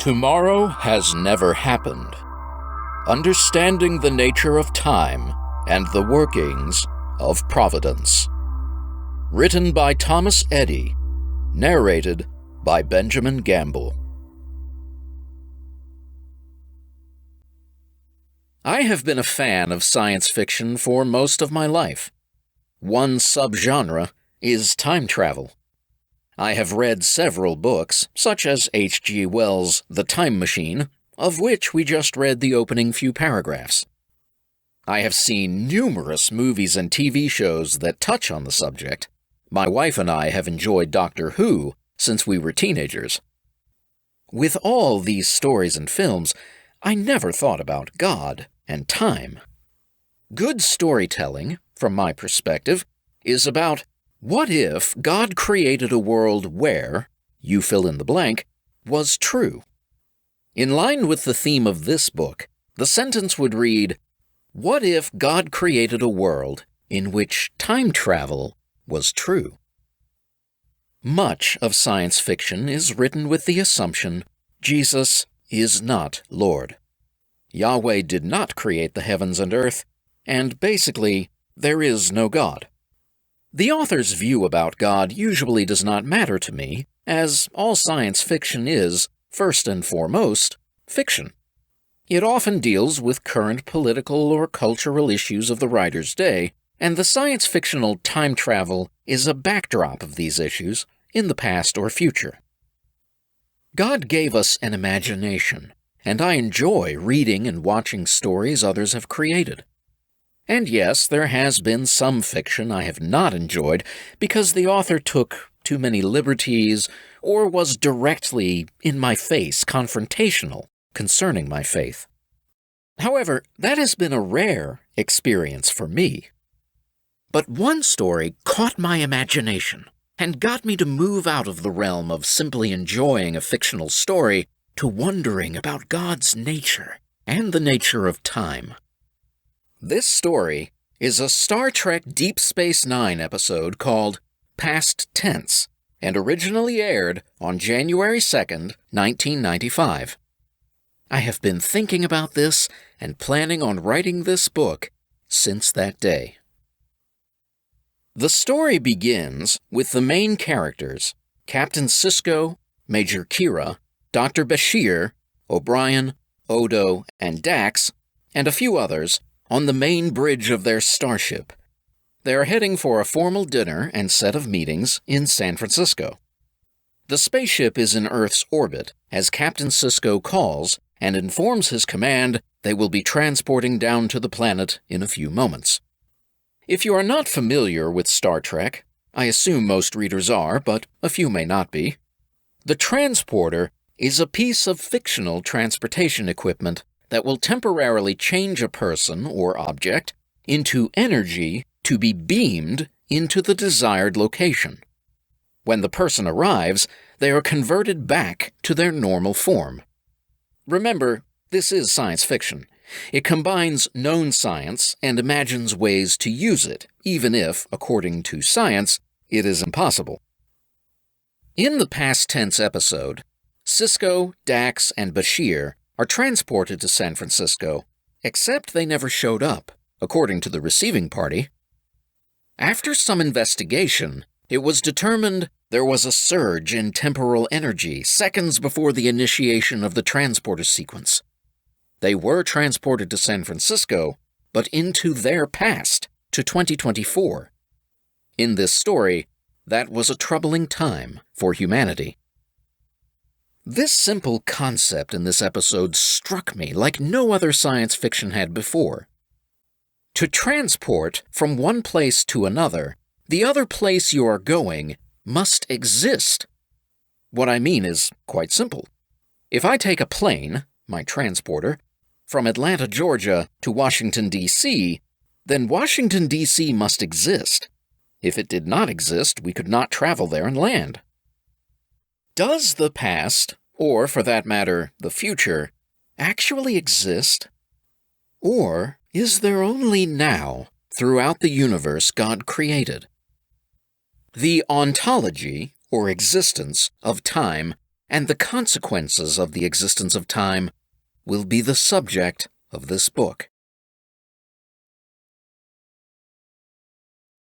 Tomorrow has never happened. Understanding the nature of time and the workings of providence. Written by Thomas Eddy. Narrated by Benjamin Gamble. I have been a fan of science fiction for most of my life. One subgenre is time travel. I have read several books, such as H.G. Wells' The Time Machine, of which we just read the opening few paragraphs. I have seen numerous movies and TV shows that touch on the subject. My wife and I have enjoyed Doctor Who since we were teenagers. With all these stories and films, I never thought about God and time. Good storytelling, from my perspective, is about what if God created a world where, you fill in the blank, was true? In line with the theme of this book, the sentence would read, what if God created a world in which time travel was true? Much of science fiction is written with the assumption Jesus is not Lord. Yahweh did not create the heavens and earth, and basically, there is no God. The author's view about God usually does not matter to me, as all science fiction is, first and foremost, fiction. It often deals with current political or cultural issues of the writer's day, and the science-fictional time travel is a backdrop of these issues in the past or future. God gave us an imagination, and I enjoy reading and watching stories others have created. And yes, there has been some fiction I have not enjoyed because the author took too many liberties or was directly in my face confrontational concerning my faith. However, that has been a rare experience for me. But one story caught my imagination and got me to move out of the realm of simply enjoying a fictional story to wondering about God's nature and the nature of time. This story is a Star Trek Deep Space Nine episode called Past Tense and originally aired on January 2nd, 1995. I have been thinking about this and planning on writing this book since that day. The story begins with the main characters, Captain Sisko, Major Kira, Dr. Bashir, O'Brien, Odo, and Dax, and a few others, on the main bridge of their starship. They are heading for a formal dinner and set of meetings in San Francisco. The spaceship is in Earth's orbit as Captain Sisko calls and informs his command they will be transporting down to the planet in a few moments. If you are not familiar with Star Trek, I assume most readers are, but a few may not be, the transporter is a piece of fictional transportation equipment that will temporarily change a person or object into energy to be beamed into the desired location. When the person arrives, they are converted back to their normal form. Remember, this is science fiction. It combines known science and imagines ways to use it, even if, according to science, it is impossible. In the past tense episode, Sisko, Dax, and Bashir are transported to San Francisco, except they never showed up, according to the receiving party. After some investigation, it was determined there was a surge in temporal energy seconds before the initiation of the transporter sequence. They were transported to San Francisco, but into their past, to 2024. In this story, that was a troubling time for humanity. This simple concept in this episode struck me like no other science fiction had before. To transport from one place to another, the other place you are going must exist. What I mean is quite simple. If I take a plane, my transporter, from Atlanta, Georgia to Washington, D.C., then Washington, D.C. must exist. If it did not exist, we could not travel there and land. Does the past, or for that matter, the future, actually exist? Or is there only now, throughout the universe God created? The ontology, or existence, of time and the consequences of the existence of time will be the subject of this book.